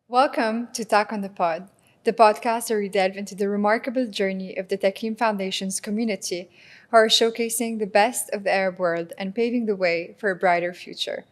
Welcome to Talk on the Pod, the podcast where we delve into the remarkable journey of the Takim Foundation's community, who are showcasing the best of the Arab world and paving the way for a brighter future.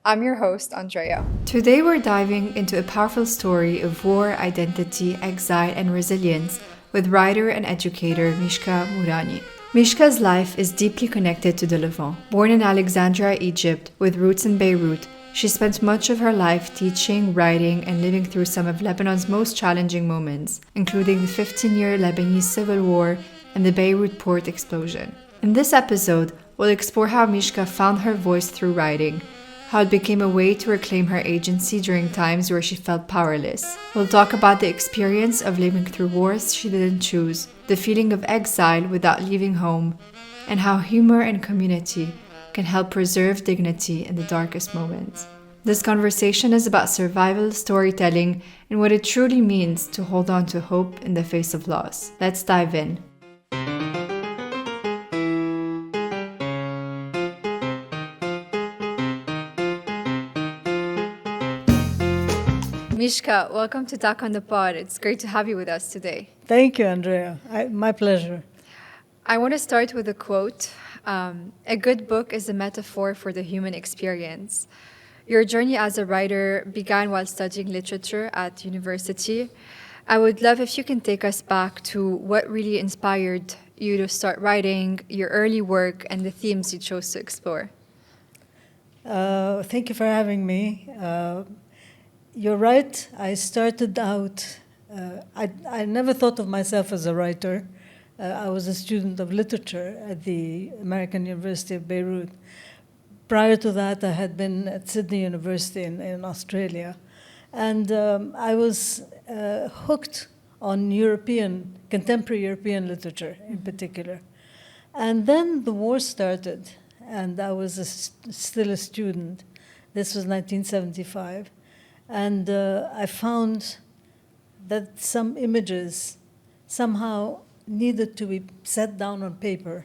I'm your host, Andrea. Today we're diving into a powerful story of war, identity, exile, and resilience with writer and educator Mishka Mourani. Mishka's life is deeply connected to the Levant. Born in Alexandria, Egypt, with roots in Beirut, she spent much of her life teaching, writing, and living through some of Lebanon's most challenging moments, including the 15-year Lebanese civil war and the Beirut port explosion. In this episode, we'll explore how Mishka found her voice through writing, how it became a way to reclaim her agency during times where she felt powerless. We'll talk about the experience of living through wars she didn't choose, the feeling of exile without leaving home, and how humor and community can help preserve dignity in the darkest moments. This conversation is about survival, storytelling, and what it truly means to hold on to hope in the face of loss. Let's dive in. Mishka, welcome to Talk on the Pod. It's great to have you with us today. Thank you, Andrea. My pleasure. I want to start with a quote. A good book is a metaphor for the human experience. Your journey as a writer began while studying literature at university. I would love if you can take us back to what really inspired you to start writing, your early work, and the themes you chose to explore. Thank you for having me. You're right. I started out, I never thought of myself as a writer. I was a student of literature at the American University of Beirut. Prior to that, I had been at Sydney University in Australia. And I was hooked on contemporary European literature in particular. And then the war started, and I was still a student. This was 1975. And I found that some images somehow needed to be set down on paper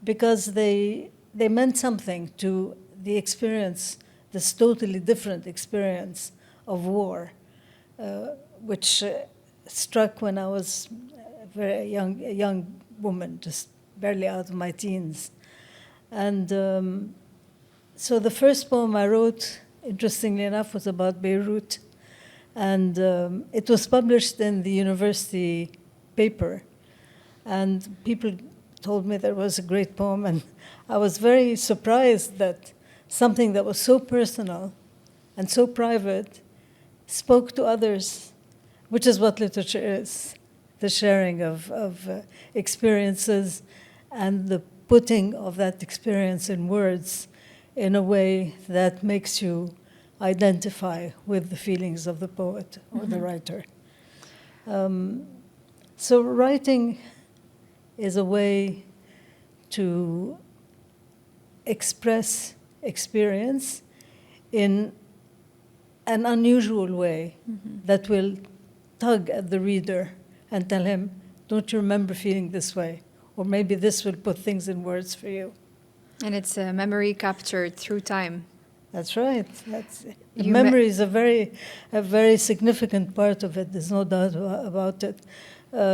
because they meant something to the experience, this totally different experience of war, which struck when I was a young woman, just barely out of my teens. And so the first poem I wrote, interestingly enough, was about Beirut. And it was published in the university paper. And people told me that it was a great poem. And I was very surprised that something that was so personal and so private spoke to others, which is what literature is, the sharing of experiences and the putting of that experience in words in a way that makes you identify with the feelings of the poet or the writer. So writing is a way to express experience in an unusual way that will tug at the reader and tell him, don't you remember feeling this way? Or maybe this will put things in words for you. And it's a memory captured through time. That's right. Memory is a very significant part of it. There's no doubt about it.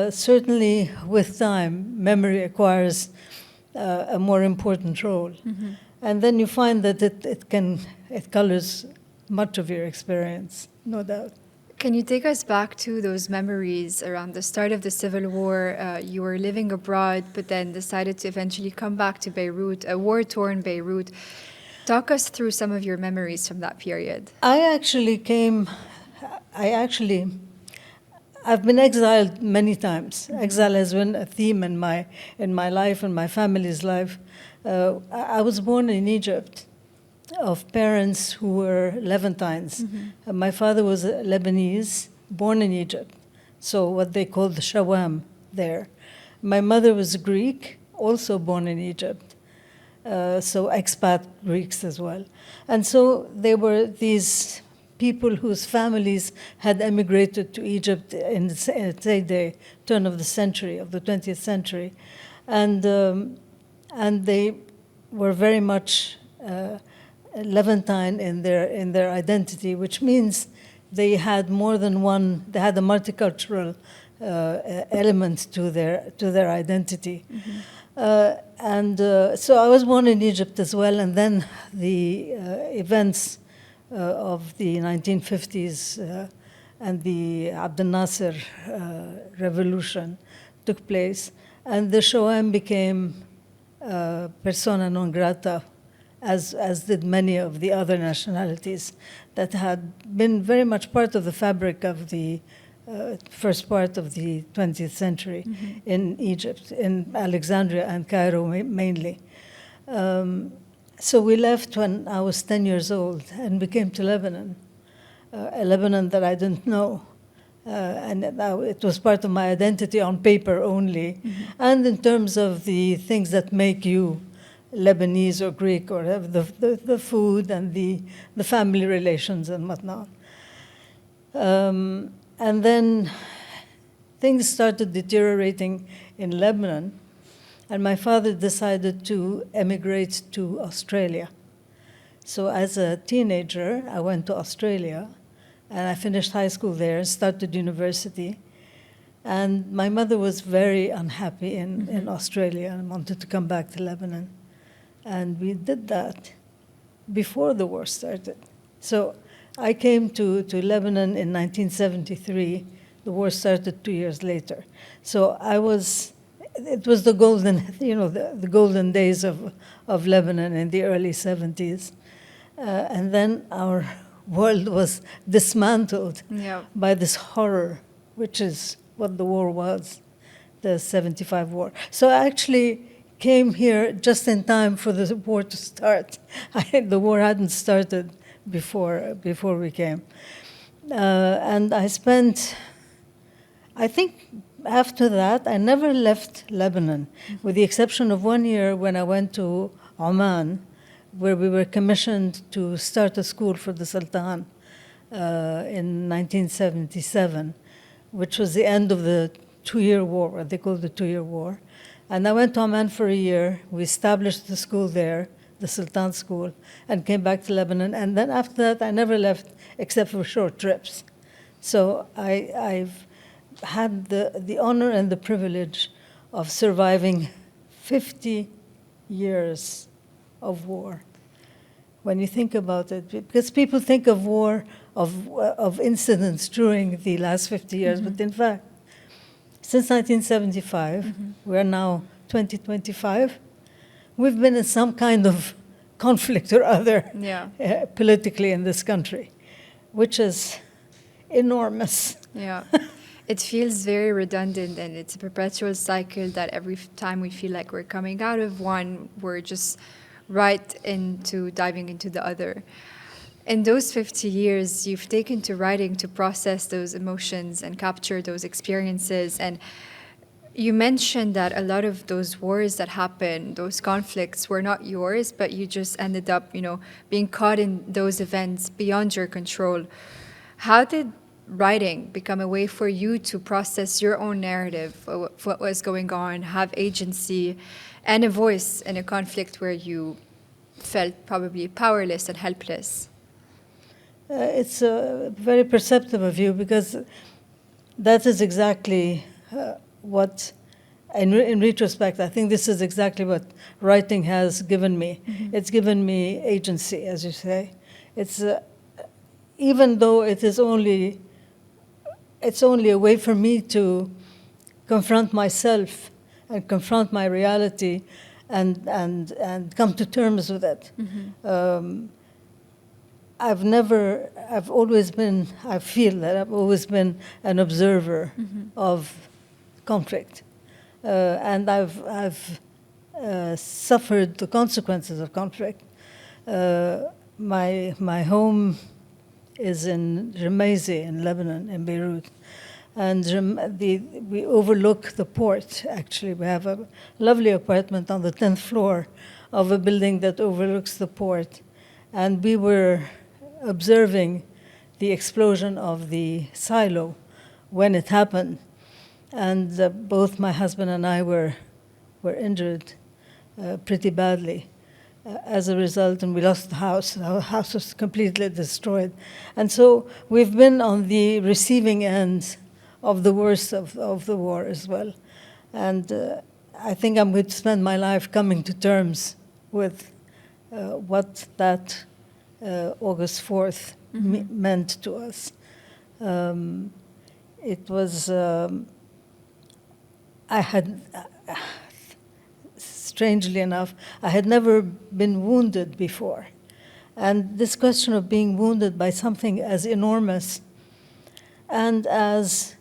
Certainly, with time, memory acquires a more important role, and then you find that it colors much of your experience, no doubt. Can you take us back to those memories around the start of the Civil War? You were living abroad, but then decided to eventually come back to Beirut, a war-torn Beirut. Talk us through some of your memories from that period. I've been exiled many times. Exile has been a theme in my life and my family's life. I was born in Egypt, of parents who were Levantines. My father was a Lebanese, born in Egypt, so what they call the Shawam there. My mother was Greek, also born in Egypt, so expat Greeks as well. And so they were these people whose families had emigrated to Egypt in the turn of the century, of the 20th century. And they were very much Levantine in their identity, which means they had more than one. They had a multicultural element to their identity. So I was born in Egypt as well, and then the events of the 1950s and the Abdel Nasser revolution took place, and the Shoam became persona non grata, as did many of the other nationalities that had been very much part of the fabric of the first part of the 20th century in Egypt, in Alexandria and Cairo mainly. So we left when I was 10 years old and we came to Lebanon, a Lebanon that I didn't know. And it was part of my identity on paper only, and in terms of the things that make you Lebanese or Greek, or have the food and the family relations and whatnot. And then things started deteriorating in Lebanon, and my father decided to emigrate to Australia. So as a teenager, I went to Australia, and I finished high school there, started university. And my mother was very unhappy in Australia and wanted to come back to Lebanon. And we did that before the war started. So I came to Lebanon in 1973. The war started 2 years later. So it was the golden, the golden days of Lebanon in the early 70s. And then our world was dismantled by this horror, which is what the war was, the 75 war. So I actually came here just in time for the war to start. The war hadn't started before we came. And I think after that, I never left Lebanon, with the exception of 1 year when I went to Oman, where we were commissioned to start a school for the Sultan in 1977, which was the end of the 2-year war, what they called the 2-year war. And I went to Oman for a year. We established the school there, the Sultan School, and came back to Lebanon. And then after that, I never left except for short trips. So I've had the honor and the privilege of surviving 50 years of war. When you think about it, because people think of war, of incidents during the last 50 years, but in fact, since 1975, we're now 2025, we've been in some kind of conflict or other politically in this country, which is enormous. Yeah. It feels very redundant, and it's a perpetual cycle that every time we feel like we're coming out of one, we're just right into diving into the other. In those 50 years, you've taken to writing to process those emotions and capture those experiences. And you mentioned that a lot of those wars that happened, those conflicts, were not yours, but you just ended up, being caught in those events beyond your control. How did writing become a way for you to process your own narrative of what was going on, have agency and a voice in a conflict where you felt probably powerless and helpless? It's very perceptive of you, because that is exactly what, in retrospect, I think this is exactly what writing has given me. It's given me agency, as you say. It's even though it's only a way for me to confront myself and confront my reality and come to terms with it. I feel that I've always been an observer of conflict. And I've suffered the consequences of conflict. My home is in Remezi in Lebanon, in Beirut. And we overlook the port, actually. We have a lovely apartment on the 10th floor of a building that overlooks the port. And we were observing the explosion of the silo when it happened. And both my husband and I were injured pretty badly. as a result, and we lost the house. Our house was completely destroyed. And so we've been on the receiving end of the worst of the war as well. And I think I'm going to spend my life coming to terms with what that August 4th meant to us. It was, I had, strangely enough, I had never been wounded before. And this question of being wounded by something as enormous and as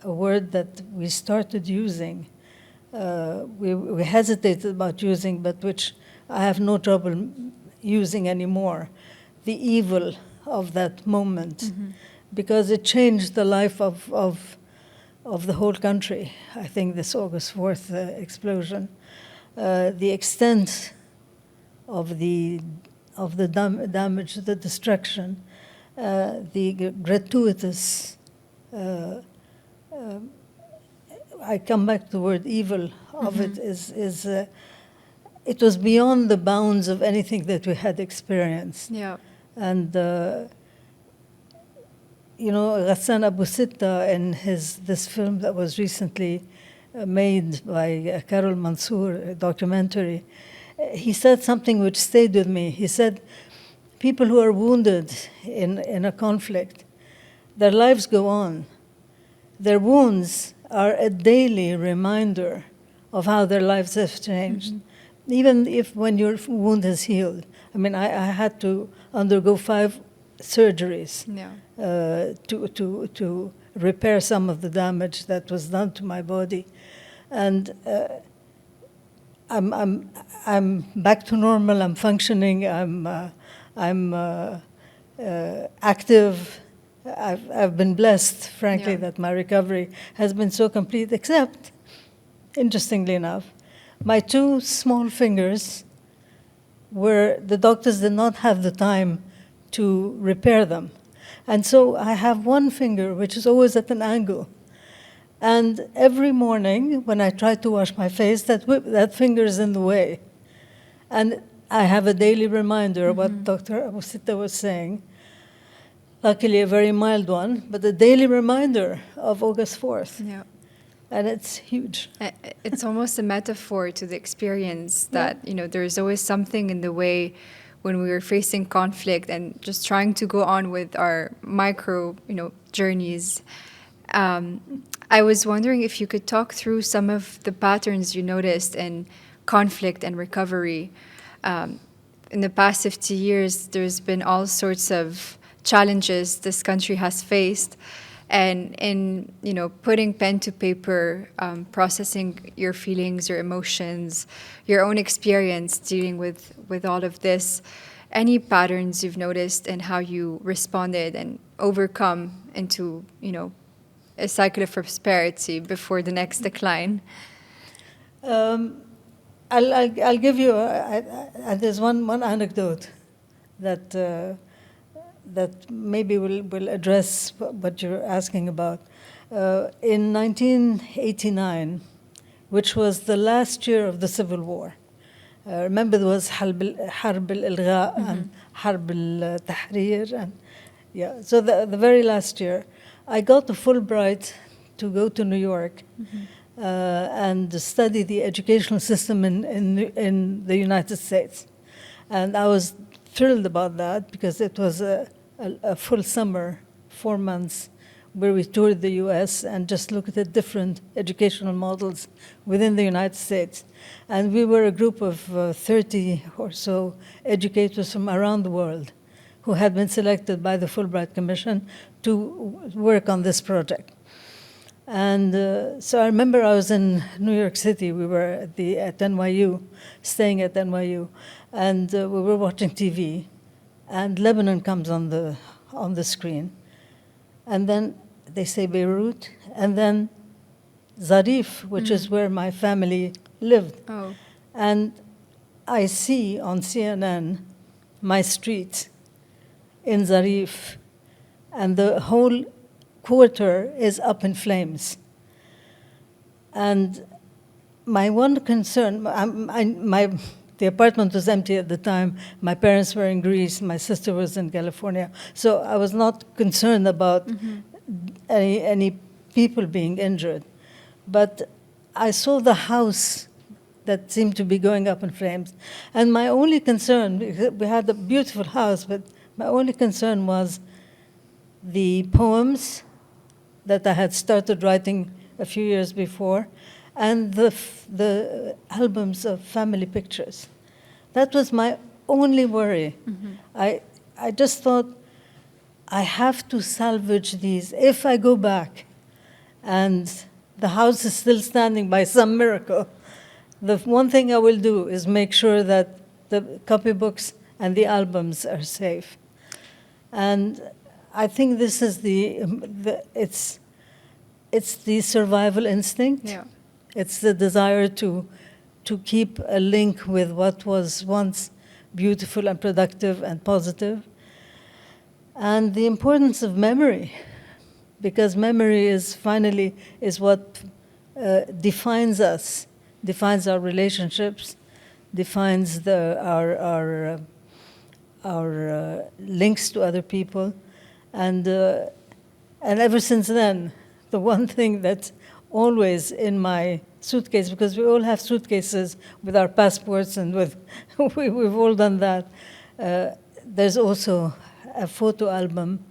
a word that we started using, we hesitated about using, but which I have no trouble using anymore, the evil of that moment, because it changed the life of the whole country. I think this August 4th explosion, the extent of the damage, the destruction, the gratuitous. I come back to the word evil of it is it was beyond the bounds of anything that we had experienced. Yeah. And Ghassan Abu Sitta in this film that was recently made by Carol Mansour, a documentary, he said something which stayed with me. He said, people who are wounded in a conflict, their lives go on. Their wounds are a daily reminder of how their lives have changed. Even if when your wound is healed. I mean, I had to undergo 5 surgeries to repair some of the damage that was done to my body. And I'm back to normal, I'm functioning, I'm active. I've been blessed, frankly, that my recovery has been so complete, except, interestingly enough, my 2 small fingers where the doctors did not have the time to repair them. And so I have one finger which is always at an angle. And every morning when I try to wash my face, that finger is in the way. And I have a daily reminder of what Dr. Abu Sitta was saying. Luckily, a very mild one, but a daily reminder of August 4th. Yeah. And it's huge. It's almost a metaphor to the experience that, there's always something in the way when we were facing conflict and just trying to go on with our micro, journeys. I was wondering if you could talk through some of the patterns you noticed in conflict and recovery. In the past 50 years, there's been all sorts of challenges this country has faced. And in, putting pen to paper, processing your feelings, your emotions, your own experience dealing with all of this, any patterns you've noticed and how you responded and overcome into, a cycle of prosperity before the next decline? I'll give you, there's one anecdote that maybe will address what you're asking about. In 1989, which was the last year of the Civil War, remember there was Harb al-Ilgha and Harb al-Tahrir, and so the very last year, I got a Fulbright to go to New York and study the educational system in the United States. And I was thrilled about that because it was a full summer, 4 months, where we toured the US and just looked at different educational models within the United States. And we were a group of 30 or so educators from around the world who had been selected by the Fulbright Commission to work on this project. And so I remember I was in New York City. We were at NYU, staying at NYU, and we were watching TV, and Lebanon comes on the screen, and then they say Beirut, and then Zarif, which is where my family lived. Oh. And I see on CNN my street in Zarif, and the whole quarter is up in flames. And my one concern, the apartment was empty at the time. My parents were in Greece. My sister was in California. So I was not concerned about any people being injured. But I saw the house that seemed to be going up in flames. And my only concern, we had a beautiful house, but my only concern was the poems that I had started writing a few years before, and the albums of family pictures. That was my only worry. I just thought, I have to salvage these. If I go back and the house is still standing by some miracle, the one thing I will do is make sure that the copybooks and the albums are safe. And I think this is it's the survival instinct. Yeah. It's the desire to keep a link with what was once beautiful and productive and positive. And the importance of memory, because memory is what defines us, defines our relationships, defines our links to other people. And ever since then, the one thing that's always in my suitcase, because we all have suitcases with our passports and we've all done that. There's also a photo album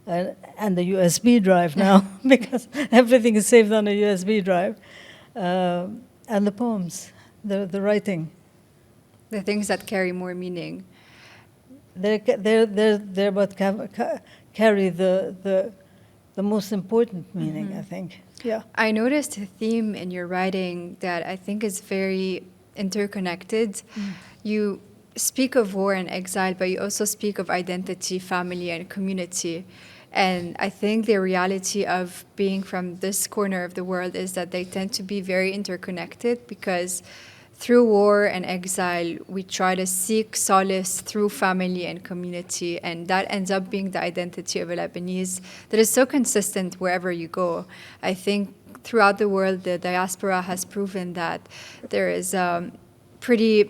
and a USB drive now, because everything is saved on a USB drive. And the poems, the writing. The things that carry more meaning. They're what carry the most important meaning, I think. Yeah. I noticed a theme in your writing that I think is very interconnected. You speak of war and exile, but you also speak of identity, family, and community. And I think the reality of being from this corner of the world is that they tend to be very interconnected, because through war and exile, we try to seek solace through family and community, and that ends up being the identity of a Lebanese that is so consistent wherever you go. I think throughout the world, the diaspora has proven that there is pretty,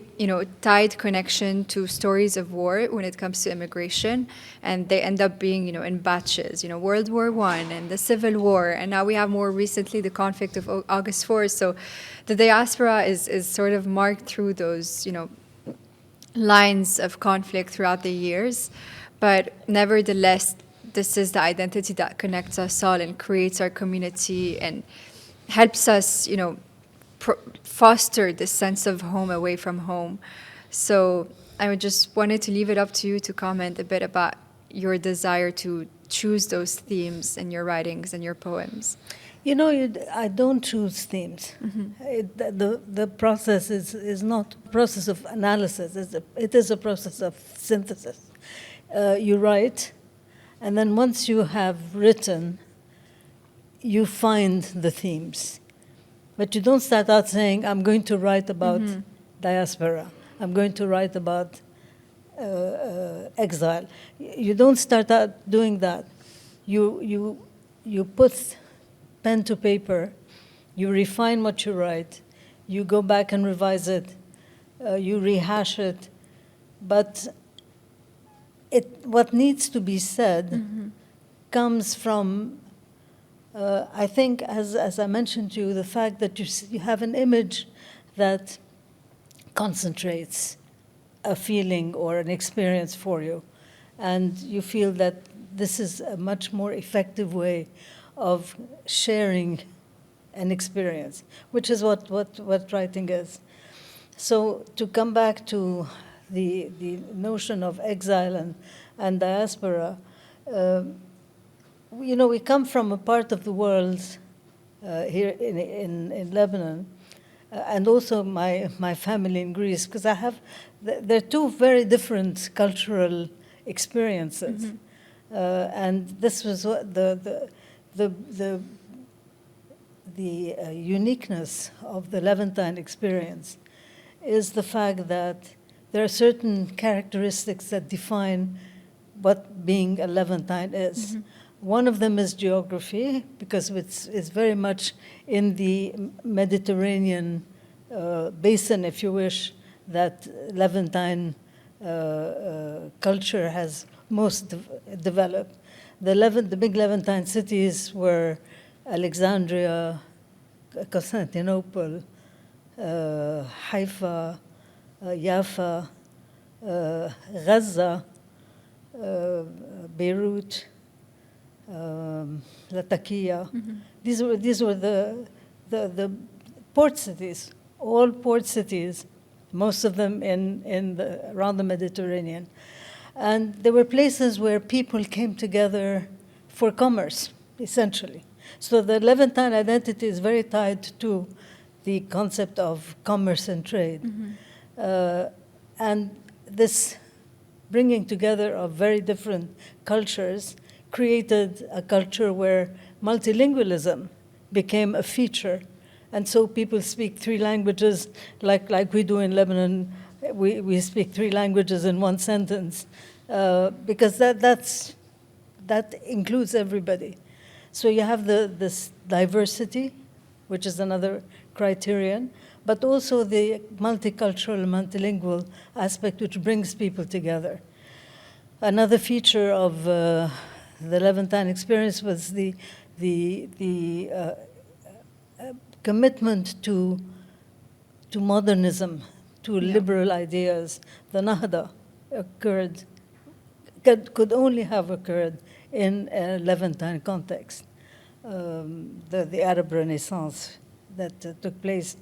tight connection to stories of war when it comes to immigration, and they end up being, in batches. World War I and the Civil War, and now we have more recently the conflict of August 4th. So the diaspora is sort of marked through those, lines of conflict throughout the years, but nevertheless, this is the identity that connects us all and creates our community and helps us, foster this sense of home away from home. So I just wanted to leave it up to you to comment a bit about your desire to choose those themes in your writings and your poems. I don't choose themes. The process is not a process of analysis. It is a process of synthesis. You write, and then once you have written, you find the themes. But you don't start out saying, I'm going to write about diaspora. I'm going to write about exile. You don't start out doing that. You put pen to paper. You refine what you write. You go back and revise it. You rehash it. But what needs to be said comes from I think, as I mentioned to you, the fact that you have an image that concentrates a feeling or an experience for you, and you feel that this is a much more effective way of sharing an experience, which is what writing is. So to come back to the notion of exile and diaspora, we come from a part of the world here in Lebanon, and also my family in Greece, because they're two very different cultural experiences, and this was what the uniqueness of the Levantine experience is the fact that there are certain characteristics that define what being a Levantine is. One of them is geography, because it's very much in the Mediterranean basin, if you wish, that Levantine culture has most developed. The big Levantine cities were Alexandria, Constantinople, Haifa, Jaffa, Gaza, Beirut, Latakia. These were the port cities, all port cities, most of them around the Mediterranean. And there were places where people came together for commerce, essentially. So the Levantine identity is very tied to the concept of commerce and trade. And this bringing together of very different cultures created a culture where multilingualism became a feature. And so people speak three languages like we do in Lebanon. We speak three languages in one sentence because that includes everybody. So you have this diversity, which is another criterion, but also the multicultural, multilingual aspect, which brings people together. Another feature of the Levantine experience was the commitment to modernism, to liberal ideas. The Nahda could only have occurred in a Levantine context. The Arab Renaissance that took place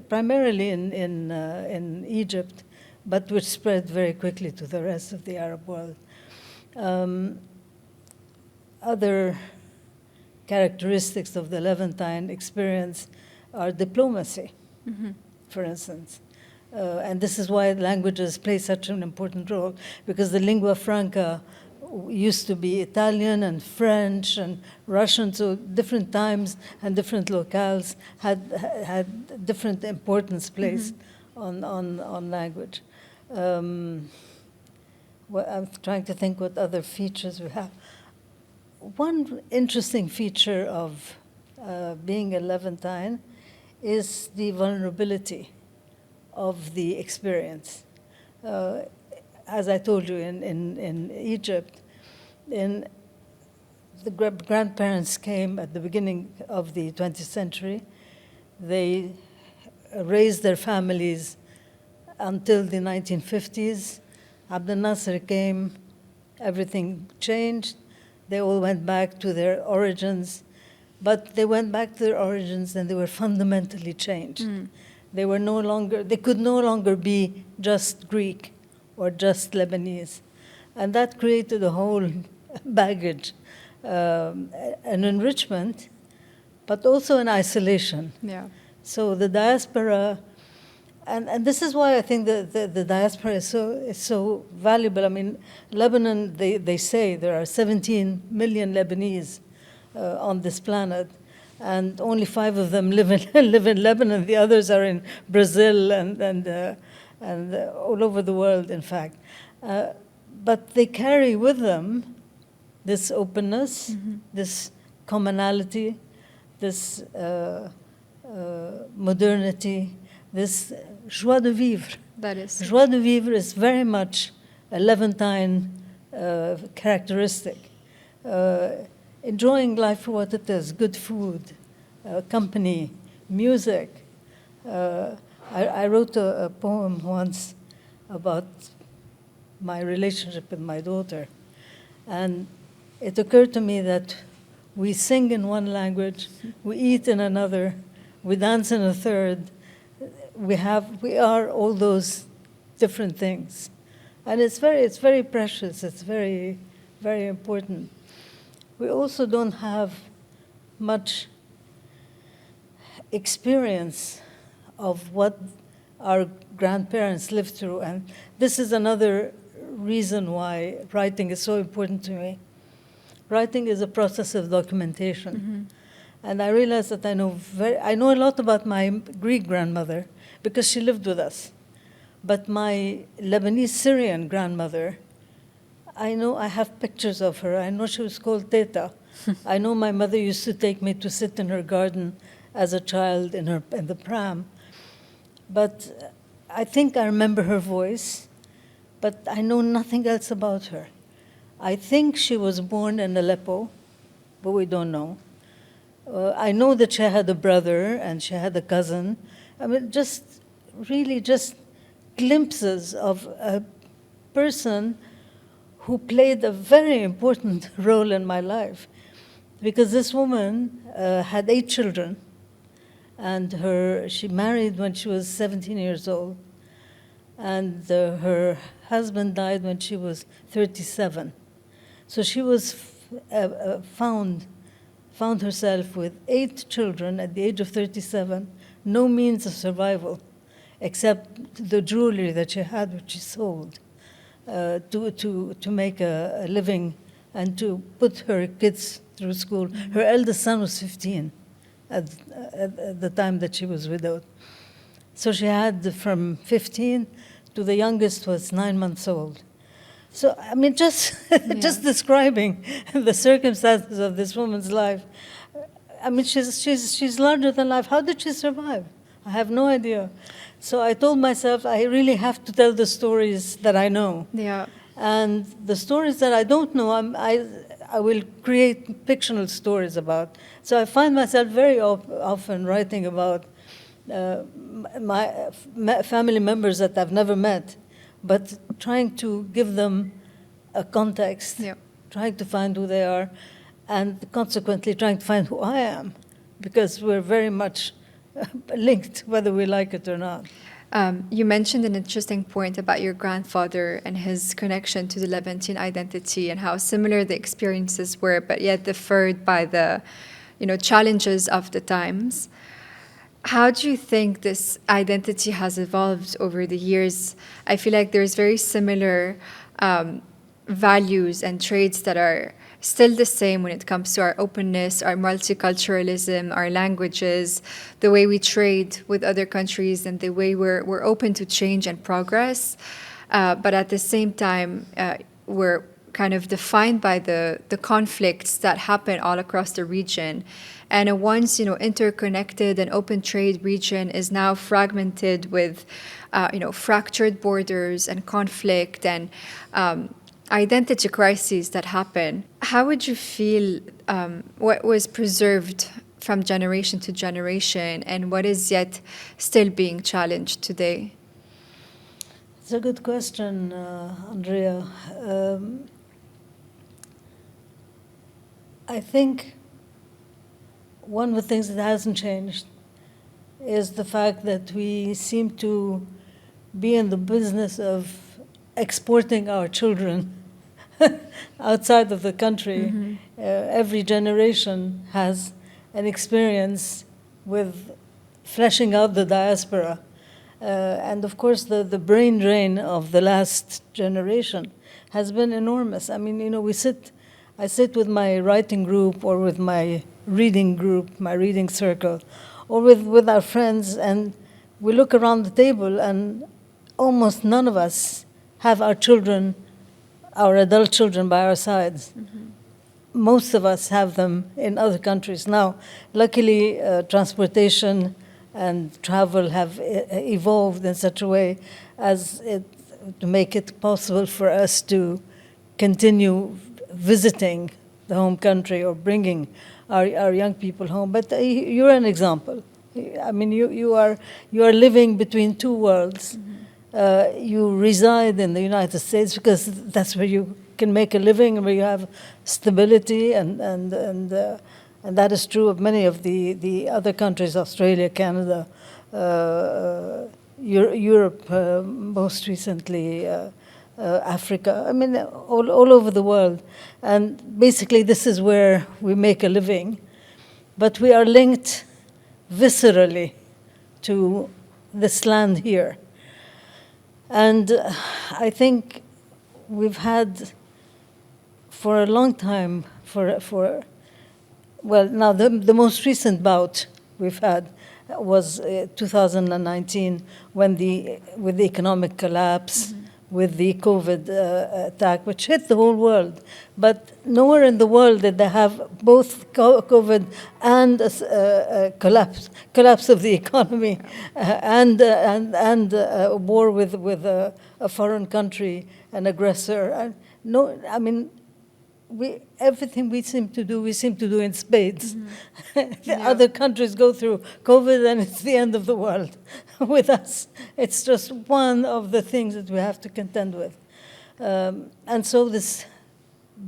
primarily in Egypt, but which spread very quickly to the rest of the Arab world. Other characteristics of the Levantine experience are diplomacy, for instance. And this is why languages play such an important role, because the lingua franca used to be Italian and French and Russian, so different times and different locales had different importance placed on language. I'm trying to think what other features we have. One interesting feature of being a Levantine is the vulnerability of the experience. As I told you, in Egypt, the grandparents came at the beginning of the 20th century. They raised their families until the 1950s. Abdel Nasser came, everything changed. They all went back to their origins, but they went back to their origins and they were fundamentally changed. They could no longer be just Greek or just Lebanese. And that created a whole baggage, an enrichment, but also an isolation. Yeah. So the diaspora, and this is why I think the diaspora is so valuable. I mean, Lebanon, they say there are 17 million Lebanese on this planet, and only 5 of them live in Lebanon. The others are in Brazil and all over the world, in fact. But they carry with them this openness, this commonality, this modernity, this joie de vivre. That is. Joie de vivre is very much a Levantine characteristic. Enjoying life for what it is, good food, company, music. I wrote a poem once about my relationship with my daughter. And it occurred to me that we sing in one language, we eat in another, we dance in a third. We are all those different things. And it's very precious, it's very, very important. We also don't have much experience of what our grandparents lived through. And this is another reason why writing is so important to me. Writing is a process of documentation. And I realized that I know a lot about my Greek grandmother because she lived with us. But my Lebanese Syrian grandmother, I have pictures of her. I know she was called Teta. I know my mother used to take me to sit in her garden as a child in the pram. But I think I remember her voice, but I know nothing else about her. I think she was born in Aleppo, but we don't know. I know that she had a brother and she had a cousin. I mean, just really just glimpses of a person who played a very important role in my life. Because this woman had 8 children, and she married when she was 17 years old, and her husband died when she was 37. So she was found herself with 8 children at the age of 37, no means of survival, except the jewelry that she had, which she sold to make a living and to put her kids through school. Her eldest son was 15 at the time that she was widowed. So she had from 15 to the youngest was 9 months old. So, I mean, just describing the circumstances of this woman's life, I mean, she's larger than life. How did she survive? I have no idea. So I told myself I really have to tell the stories that I know. Yeah. And the stories that I don't know, I will create fictional stories about. So I find myself very often writing about my family members that I've never met, but trying to give them a context, trying to find who they are, and consequently trying to find who I am, because we're very much linked, whether we like it or not. You mentioned an interesting point about your grandfather and his connection to the Levantine identity and how similar the experiences were, but yet differed by the, challenges of the times. How do you think this identity has evolved over the years? I feel like there's very similar values and traits that are still the same when it comes to our openness, our multiculturalism, our languages, the way we trade with other countries, and the way we're open to change and progress. But at the same time, we're kind of defined by the conflicts that happen all across the region. And a once, interconnected and open trade region is now fragmented with, fractured borders and conflict and identity crises that happen. How would you feel what was preserved from generation to generation and what is yet still being challenged today? It's a good question, Andrea. I think one of the things that hasn't changed is the fact that we seem to be in the business of exporting our children outside of the country. Mm-hmm. Every generation has an experience with fleshing out the diaspora. And of course, the brain drain of the last generation has been enormous. I mean, I sit with my writing group or with my reading group, my reading circle, or with our friends, and we look around the table and almost none of us have our children, our adult children by our sides. Mm-hmm. Most of us have them in other countries. Now, luckily, transportation and travel have evolved in such a way as to make it possible for us to continue visiting the home country or bringing our young people home. But you're an example. I mean, you are living between two worlds. Mm-hmm. You reside in the United States because that's where you can make a living and where you have stability, and that is true of many of the other countries, Australia, Canada, Europe, most recently, Africa. I mean, all over the world. And basically, this is where we make a living. But we are linked viscerally to this land here. And I think we've had, for a long time, well, now the most recent bout we've had was 2019, when with the economic collapse, mm-hmm. with the COVID attack, which hit the whole world. But nowhere in the world did they have both COVID and a collapse of the economy, and a war with a foreign country, an aggressor. And no, I mean, everything we seem to do in spades. The other countries go through COVID and it's the end of the world. With us, it's just one of the things that we have to contend with. And so this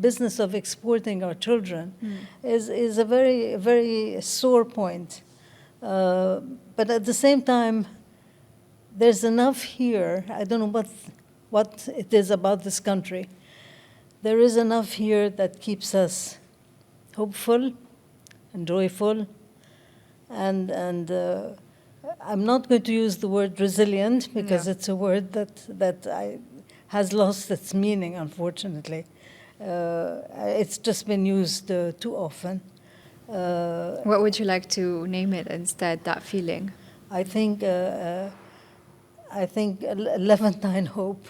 business of exporting our children is a very, very sore point. But at the same time, there's enough here. I don't know what it is about this country. There is enough here that keeps us hopeful and joyful, and I'm not going to use the word resilient because it's a word that has lost its meaning, unfortunately. It's just been used too often. What would you like to name it instead, that feeling? I think Levantine hope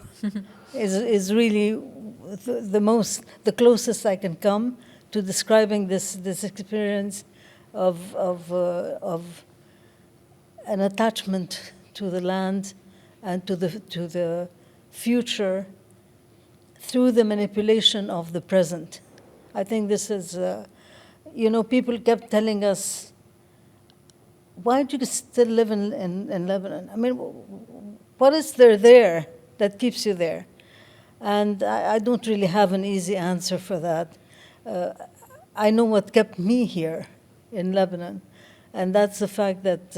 is really the closest I can come to describing this experience of an attachment to the land and to the future through the manipulation of the present. I think this is, people kept telling us, why do you still live in Lebanon? I mean, what is there that keeps you there? And I don't really have an easy answer for that. I know what kept me here in Lebanon, and that's the fact that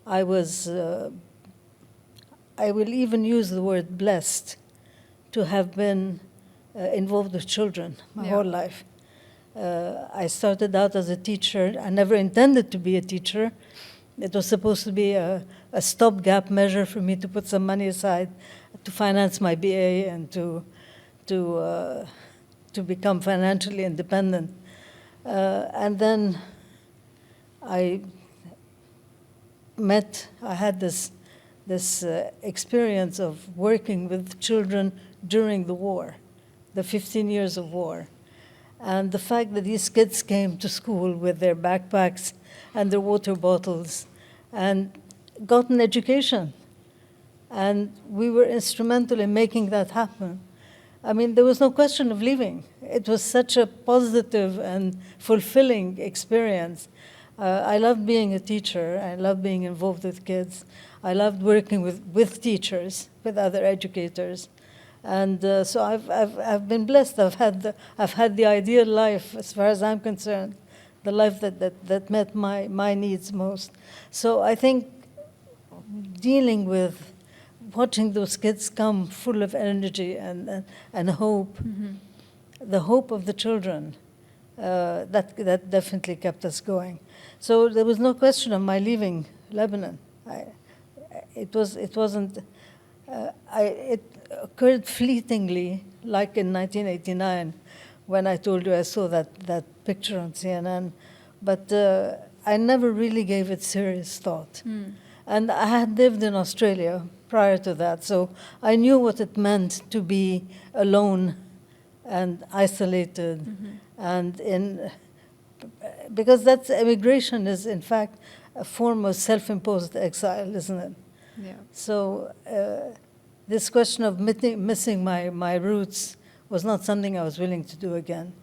I will even use the word blessed to have been involved with children my whole life. I started out as a teacher. I never intended to be a teacher. It was supposed to be a stopgap measure for me to put some money aside to finance my BA and to become financially independent. And then I had this experience of working with children during the war, the 15 years of war. And the fact that these kids came to school with their backpacks and their water bottles and got an education. And we were instrumental in making that happen. I mean, there was no question of leaving. It was such a positive and fulfilling experience. I loved being a teacher. I loved being involved with kids. I loved working with teachers, with other educators. And so I've been blessed. I've had the ideal life, as far as I'm concerned, the life that met my needs most. So I think dealing with watching those kids come full of energy and hope, the hope of the children, that definitely kept us going. So there was no question of my leaving Lebanon. It occurred fleetingly, like in 1989, when I told you I saw that picture on CNN. But I never really gave it serious thought. And I had lived in Australia prior to that, so I knew what it meant to be alone and isolated, because that's immigration is in fact a form of self-imposed exile, isn't it? Yeah. So this question of missing my roots was not something I was willing to do again.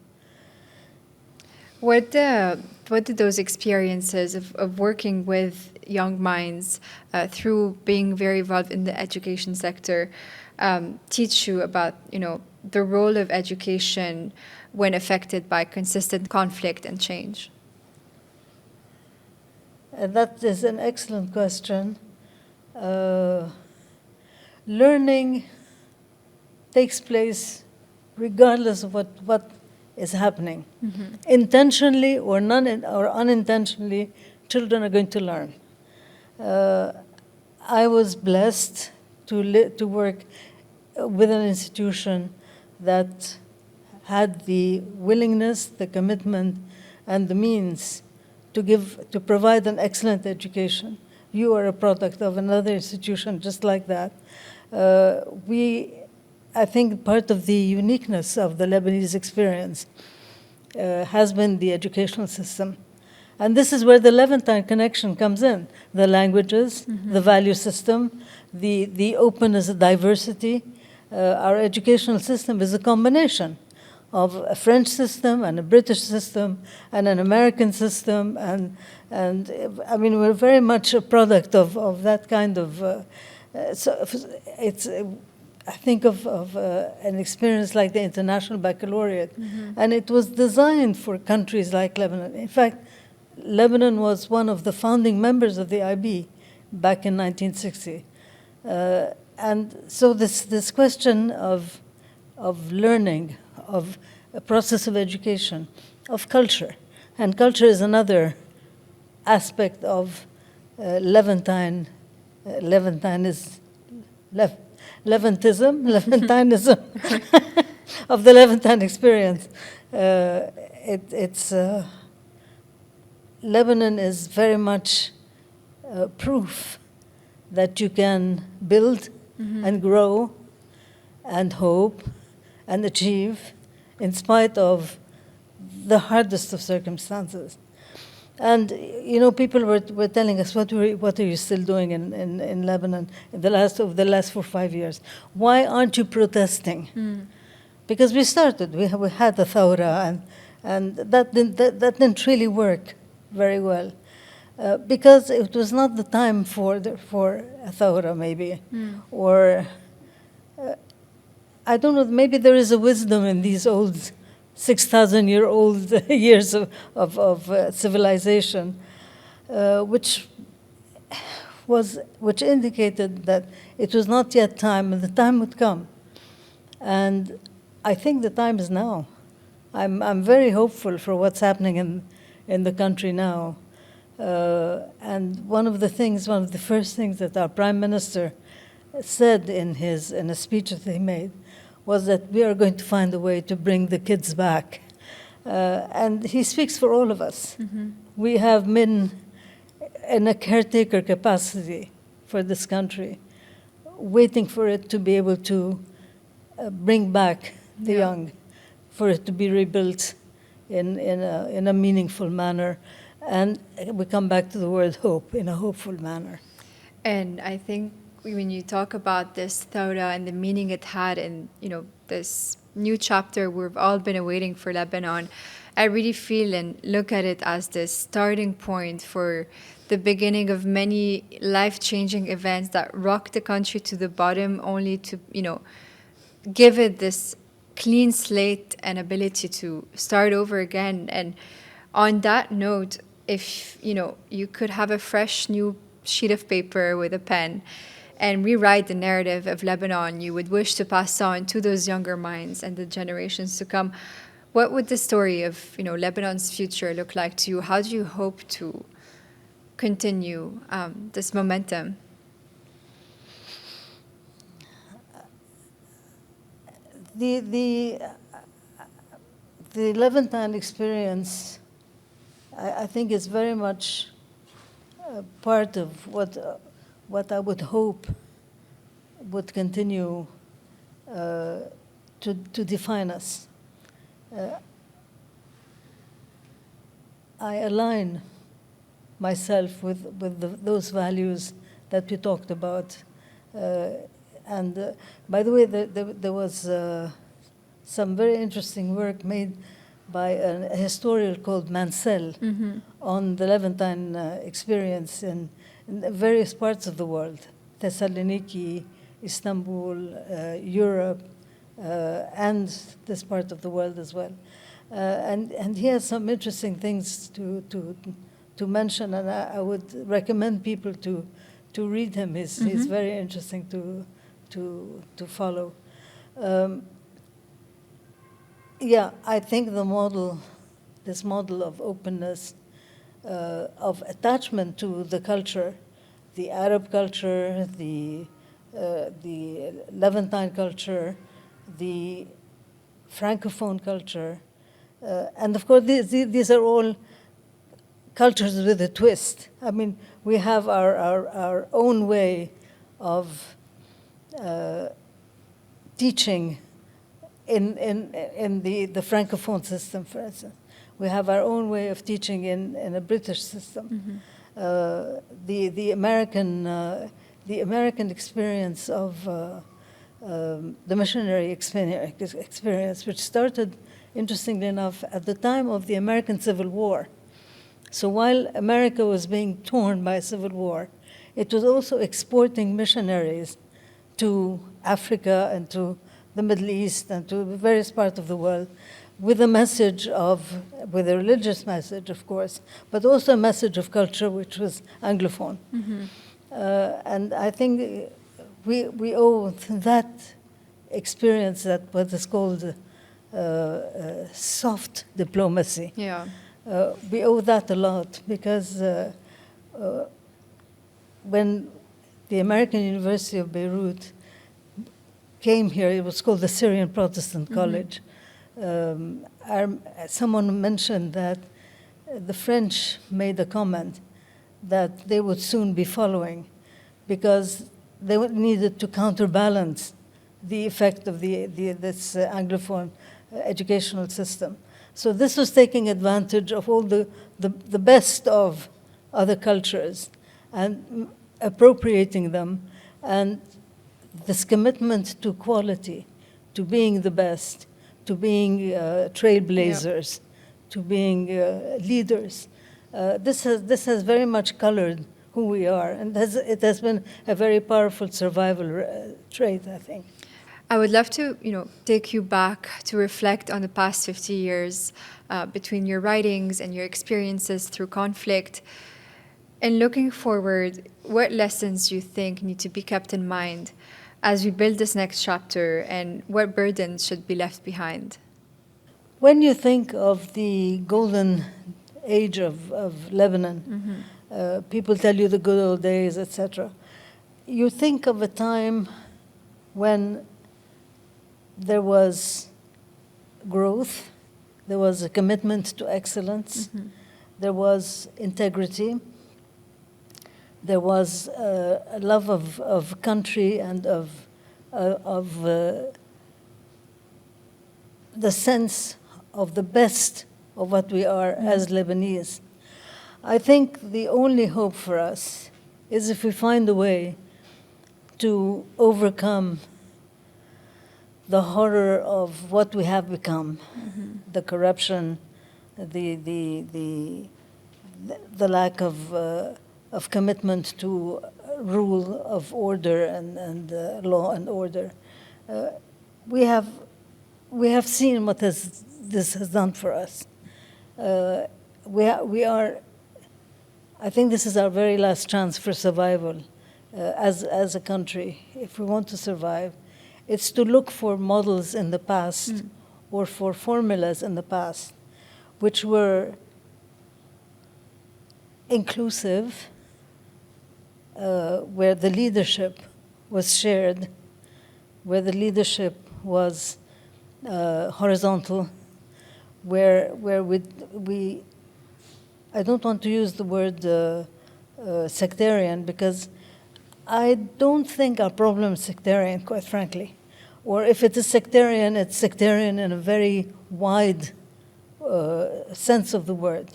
What did those experiences of working with young minds through being very involved in the education sector teach you about, the role of education when affected by consistent conflict and change? That is an excellent question. Learning takes place regardless of what is happening. Intentionally or unintentionally, children are going to learn. I was blessed to work with an institution that had the willingness, the commitment, and the means to provide an excellent education You are a product of another institution just like that. I think part of the uniqueness of the Lebanese experience has been the educational system. And this is where the Levantine connection comes in. The languages, the value system, the openness, the diversity. Our educational system is a combination of a French system and a British system and an American system. And I mean, we're very much a product of that kind of, so it's, I think of an experience like the International Baccalaureate. And it was designed for countries like Lebanon. In fact, Lebanon was one of the founding members of the IB back in 1960. And so this question of learning, of a process of education, of culture, and culture is another aspect of Levantism, Levantinism of the Levantine experience. Lebanon is very much proof that you can build and grow and hope and achieve in spite of the hardest of circumstances. And, you know, people were telling us, what are you still doing in Lebanon over the last 4 or 5 years? Why aren't you protesting? Because we started, we had the thawra, and that didn't really work very well. Because it was not the time for a thawra, maybe. Or, I don't know, maybe there is a wisdom in these old 6,000-year-old years of civilization, which indicated that it was not yet time, and the time would come. And I think the time is now. I'm very hopeful for what's happening in the country now. And one of the first things that our Prime Minister said in a speech that he made was that we are going to find a way to bring the kids back. And he speaks for all of us. We have been in a caretaker capacity for this country, waiting for it to be able to bring back the young, for it to be rebuilt in a meaningful manner. And we come back to the word hope, in a hopeful manner. And I think when you talk about this thawra and the meaning it had in, you know, this new chapter we've all been awaiting for Lebanon, I really feel and look at it as the starting point for the beginning of many life-changing events that rocked the country to the bottom, only to, you know, give it this clean slate and ability to start over again. And on that note, if, you know, you could have a fresh new sheet of paper with a pen and rewrite the narrative of Lebanon you would wish to pass on to those younger minds and the generations to come, what would the story of, you know, Lebanon's future look like to you? How do you hope to continue this momentum? The Levantine experience, I think, is very much part of what I would hope would continue to define us. I align myself with those values that we talked about. And by the way, there was some very interesting work made by a historian called Mansell on the Levantine experience in various parts of the world, Thessaloniki, Istanbul, Europe, and this part of the world as well. And he has some interesting things to mention, and I would recommend people to read him. He's very interesting to follow. Yeah, I think this model of openness, of attachment to the culture, the Arab culture, the Levantine culture, the Francophone culture, and of course these are all cultures with a twist. I mean, we have our own way of teaching in the Francophone system, for instance. We have our own way of teaching in a British system. The American experience of the missionary experience, which started, interestingly enough, at the time of the American Civil War. So while America was being torn by civil war, it was also exporting missionaries to Africa and to the Middle East and to various parts of the world with a message with a religious message, of course, but also a message of culture, which was Anglophone. And I think we owe that experience, that what is called soft diplomacy. Yeah. We owe that a lot, because when the American University of Beirut came here, it was called the Syrian Protestant College. Someone mentioned that the French made a comment that they would soon be following, because they needed to counterbalance the effect of this Anglophone educational system. So this was taking advantage of all the best of other cultures and appropriating them, and this commitment to quality, to being the best, to being trailblazers, to being leaders. This has very much colored who we are, and it has been a very powerful survival trait, I think. I would love to, take you back to reflect on the past 50 years between your writings and your experiences through conflict. And looking forward, what lessons do you think need to be kept in mind as we build this next chapter, and what burdens should be left behind? When you think of the golden age of Lebanon, people tell you the good old days, etc. You think of a time when there was growth, there was a commitment to excellence, there was integrity, there was a love of country and of the sense of the best of what we are as Lebanese. I think the only hope for us is if we find a way to overcome the horror of what we have become, the corruption, the lack of commitment to rule of order and law and order. We have seen what this has done for us. We are. I think this is our very last chance for survival as a country. If we want to survive, it's to look for models in the past or for formulas in the past which were inclusive, where the leadership was shared, where the leadership was horizontal, where we I don't want to use the word sectarian, because I don't think our problem is sectarian, quite frankly. Or if it is sectarian, it's sectarian in a very wide sense of the word.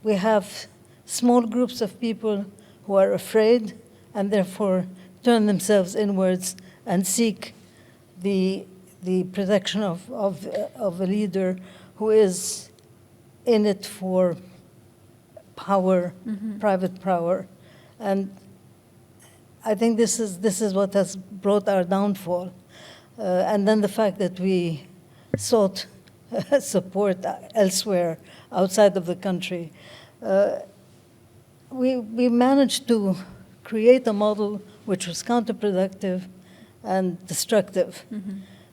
We have small groups of people who are afraid and therefore turn themselves inwards and seek the protection of a leader who is in it for power, private power. And I think this is what has brought our downfall. And then the fact that we sought support elsewhere, outside of the country. We managed to create a model which was counterproductive and destructive.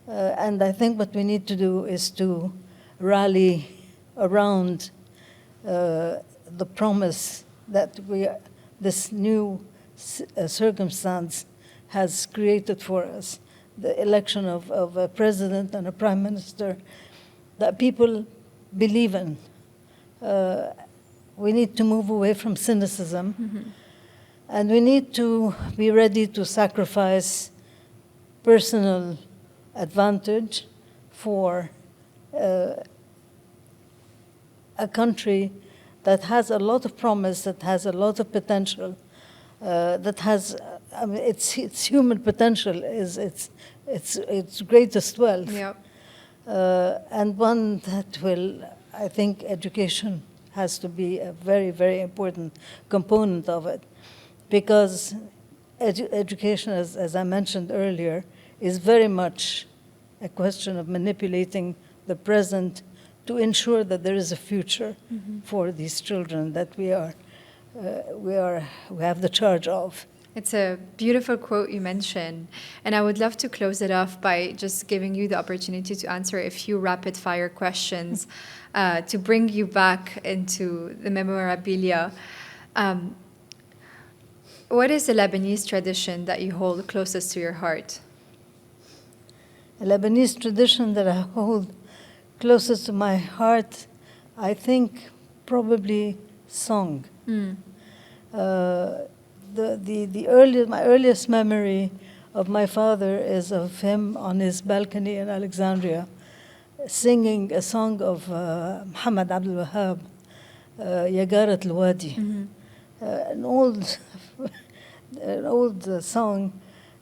And I think what we need to do is to rally around the promise that this new circumstance has created for us, the election of a president and a prime minister that people believe in. we need to move away from cynicism, and we need to be ready to sacrifice personal advantage for a country that has a lot of promise, that has a lot of potential, that has, I mean, its human potential is its greatest wealth. Yeah. And one that will, I think education has to be a very, very important component of it, because education, as I mentioned earlier, is very much a question of manipulating the present to ensure that there is a future for these children that we have the charge of. It's a beautiful quote you mentioned, and I would love to close it off by just giving you the opportunity to answer a few rapid-fire questions to bring you back into the memorabilia. What is the Lebanese tradition that you hold closest to your heart? A Lebanese tradition that I hold closest to my heart, I think probably song. My earliest memory of my father is of him on his balcony in Alexandria, singing a song of Muhammad Abdul Wahab, Ya Garat al-Wadi, an old song,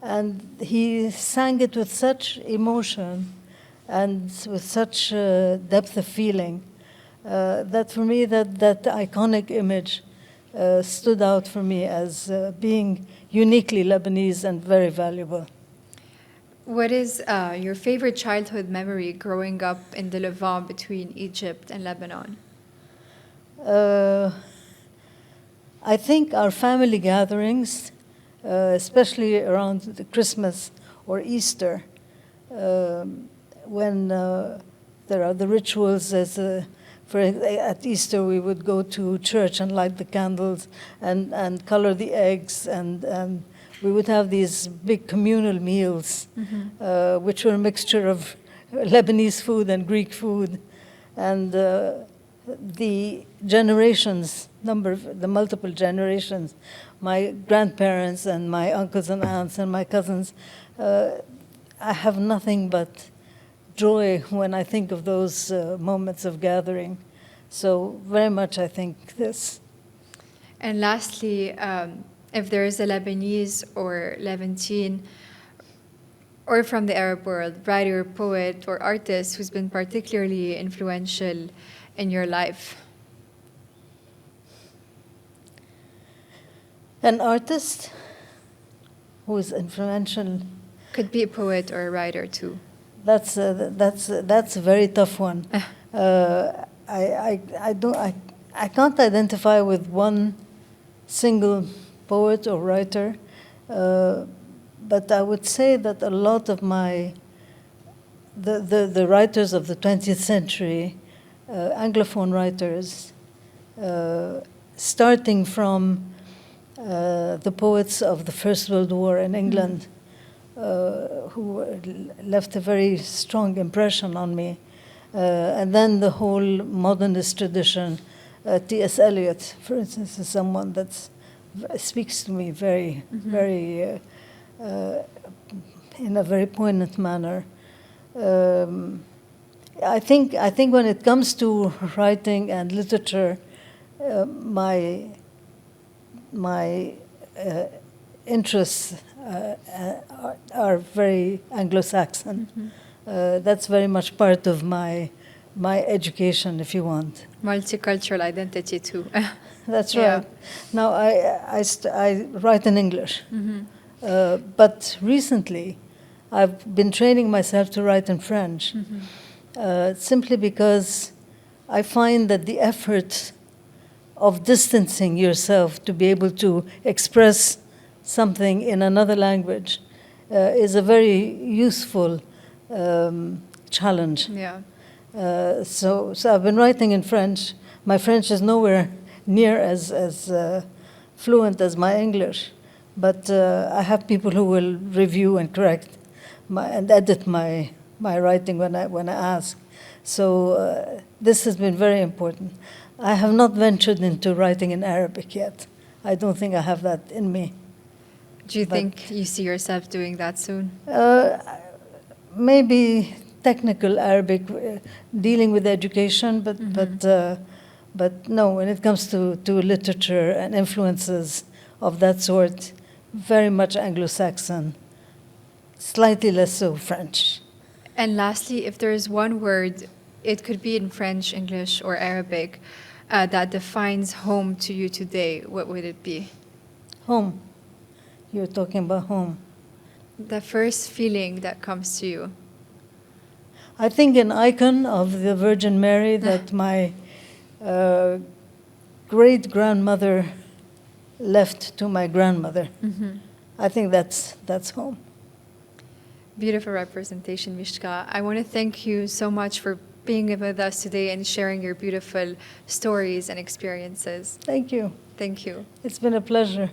and he sang it with such emotion and with such depth of feeling that for me that iconic image stood out for me as being uniquely Lebanese and very valuable. What is your favorite childhood memory growing up in the Levant between Egypt and Lebanon? I think our family gatherings, especially around the Christmas or Easter, when there are the rituals at Easter we would go to church and light the candles and color the eggs, and we would have these big communal meals, which were a mixture of Lebanese food and Greek food. And the generations, the multiple generations, my grandparents and my uncles and aunts and my cousins, I have nothing but joy when I think of those moments of gathering. So very much I think this. And lastly, if there is a Lebanese or Levantine or from the Arab world, writer, poet, or artist who's been particularly influential in your life? An artist who is influential. Could be a poet or a writer too. That's a very tough one. I can't identify with one single poet or writer, but I would say that a lot of the writers of the 20th century, Anglophone writers, starting from the poets of the First World War in England, who left a very strong impression on me. And then the whole modernist tradition. T.S. Eliot, for instance, is someone that speaks to me very, very, in a very poignant manner. I think when it comes to writing and literature, my interests are very Anglo-Saxon. That's very much part of my education, if you want. Multicultural identity too. That's right. Now I write in English, but recently I've been training myself to write in French, simply because I find that the effort of distancing yourself to be able to express something in another language is a very useful challenge. Yeah. So I've been writing in French. My French is nowhere near as fluent as my English, but I have people who will review and correct and edit my writing when I ask. So this has been very important. I have not ventured into writing in Arabic yet. I don't think I have that in me. Do you But- think you see yourself doing that soon? Maybe technical Arabic, dealing with education, but no, when it comes to literature and influences of that sort, very much Anglo-Saxon, slightly less so French. And lastly, if there is one word, it could be in French, English, or Arabic, that defines home to you today, what would it be? Home. You're talking about home. The first feeling that comes to you. I think an icon of the Virgin Mary that my great-grandmother left to my grandmother. I think that's home. Beautiful representation, Mishka. I want to thank you so much for being with us today and sharing your beautiful stories and experiences. Thank you. Thank you. It's been a pleasure.